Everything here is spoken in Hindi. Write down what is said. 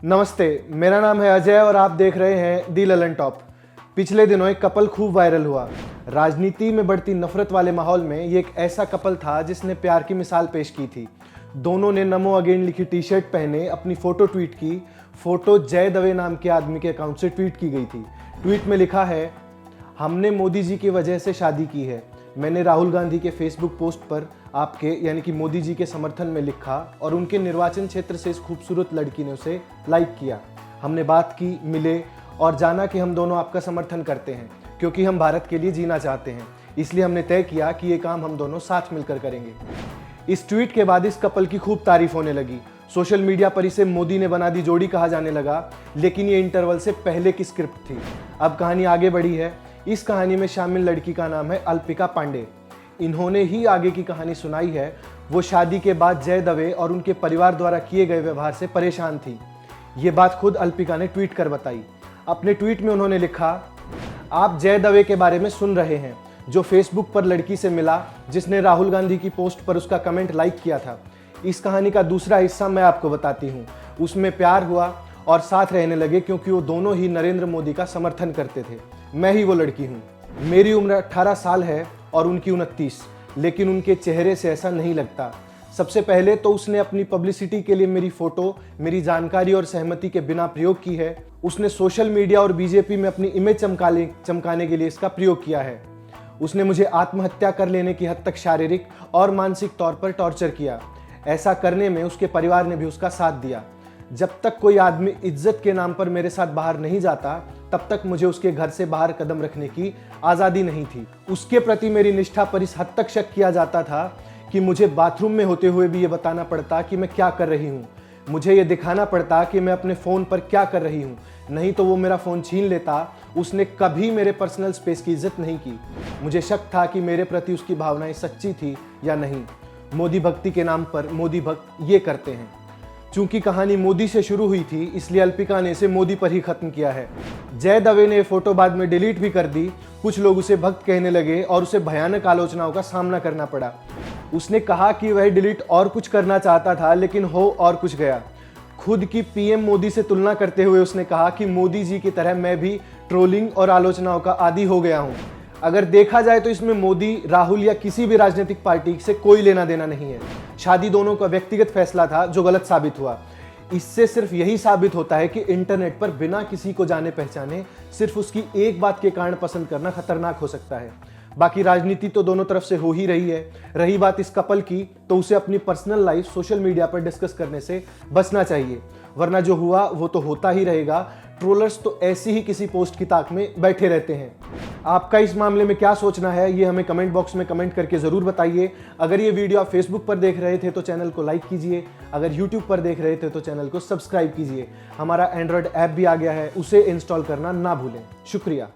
नमस्ते, मेरा नाम है अजय और आप देख रहे हैं दी ललन टॉप। पिछले दिनों एक कपल खूब वायरल हुआ। राजनीति में बढ़ती नफरत वाले माहौल में ये एक ऐसा कपल था जिसने प्यार की मिसाल पेश की थी। दोनों ने नमो अगेन लिखी टी शर्ट पहने अपनी फोटो ट्वीट की। फोटो जय दवे नाम के आदमी के अकाउंट से ट्वीट की गई थी। ट्वीट में लिखा है, हमने मोदी जी की वजह से शादी की है। मैंने राहुल गांधी के फेसबुक पोस्ट पर आपके यानी कि मोदी जी के समर्थन में लिखा और उनके निर्वाचन क्षेत्र से इस खूबसूरत लड़की ने उसे लाइक किया। हमने बात की, मिले और जाना कि हम दोनों आपका समर्थन करते हैं क्योंकि हम भारत के लिए जीना चाहते हैं। इसलिए हमने तय किया कि ये काम हम दोनों साथ मिलकर करेंगे। इस ट्वीट के बाद इस कपल की खूब तारीफ होने लगी। सोशल मीडिया पर इसे मोदी ने बना दी जोड़ी कहा जाने लगा, लेकिन ये इंटरवल से पहले की स्क्रिप्ट थी। अब कहानी आगे बढ़ी है। इस कहानी में शामिल लड़की का नाम है अल्पिका पांडे। इन्होंने ही आगे की कहानी सुनाई है। वो शादी के बाद जय दवे और उनके परिवार द्वारा किए गए व्यवहार से परेशान थी। ये बात खुद अल्पिका ने ट्वीट कर बताई। अपने ट्वीट में उन्होंने लिखा, आप जय दवे के बारे में सुन रहे हैं, जो फेसबुक पर लड़की से मिला जिसने राहुल गांधी की पोस्ट पर उसका कमेंट लाइक किया था। इस कहानी का दूसरा हिस्सा मैं आपको बताती हूँ। उसमें प्यार हुआ और साथ रहने लगे क्योंकि वो दोनों ही नरेंद्र मोदी का समर्थन करते थे। मैं ही वो लड़की हूँ। मेरी उम्र 18 साल है और उनकी 29, लेकिन उनके चेहरे से ऐसा नहीं लगता। सबसे पहले तो उसने अपनी पब्लिसिटी के लिए मेरी फोटो मेरी जानकारी और सहमति के बिना प्रयोग की है। उसने सोशल मीडिया और बीजेपी में अपनी इमेज चमकाने के लिए इसका प्रयोग किया है। उसने मुझे आत्महत्या कर लेने की हद तक शारीरिक और मानसिक तौर पर टॉर्चर किया। ऐसा करने में उसके परिवार ने भी उसका साथ दिया। जब तक कोई आदमी इज्जत के नाम पर मेरे साथ बाहर नहीं जाता, तब तक मुझे उसके घर से बाहर कदम रखने की आज़ादी नहीं थी। उसके प्रति मेरी निष्ठा पर इस हद तक शक किया जाता था कि मुझे बाथरूम में होते हुए भी ये बताना पड़ता कि मैं क्या कर रही हूँ। मुझे ये दिखाना पड़ता कि मैं अपने फ़ोन पर क्या कर रही हूँ, नहीं तो वो मेरा फ़ोन छीन लेता। उसने कभी मेरे पर्सनल स्पेस की इज्जत नहीं की। मुझे शक था कि मेरे प्रति उसकी भावनाएं सच्ची थी या नहीं। मोदी भक्ति के नाम पर मोदी भक्त ये करते हैं। चूंकि कहानी मोदी से शुरू हुई थी, इसलिए अल्पिका ने इसे मोदी पर ही खत्म किया है। जय दवे ने फोटो बाद में डिलीट भी कर दी। कुछ लोग उसे भक्त कहने लगे और उसे भयानक आलोचनाओं का सामना करना पड़ा। उसने कहा कि वह डिलीट और कुछ करना चाहता था, लेकिन हो और कुछ गया। खुद की पीएम मोदी से तुलना करते हुए उसने कहा कि मोदी जी की तरह मैं भी ट्रोलिंग और आलोचनाओं का आदी हो गया हूँ। अगर देखा जाए तो इसमें मोदी, राहुल या किसी भी राजनीतिक पार्टी से कोई लेना देना नहीं है। शादी दोनों का व्यक्तिगत फैसला था जो गलत साबित हुआ। इससे सिर्फ यही साबित होता है कि इंटरनेट पर बिना किसी को जाने पहचाने सिर्फ उसकी एक बात के कारण पसंद करना खतरनाक हो सकता है। बाकी राजनीति तो दोनों तरफ से हो ही रही है। रही बात इस कपल की, तो उसे अपनी पर्सनल लाइफ सोशल मीडिया पर डिस्कस करने से बचना चाहिए, वरना जो हुआ वो तो होता ही रहेगा। ट्रोलर्स तो ऐसी ही किसी पोस्ट की ताक में बैठे रहते हैं। आपका इस मामले में क्या सोचना है, ये हमें कमेंट बॉक्स में कमेंट करके ज़रूर बताइए। अगर ये वीडियो आप फेसबुक पर देख रहे थे तो चैनल को लाइक कीजिए। अगर यूट्यूब पर देख रहे थे तो चैनल को सब्सक्राइब कीजिए। हमारा एंड्रॉयड ऐप भी आ गया है, उसे इंस्टॉल करना ना भूलें। शुक्रिया।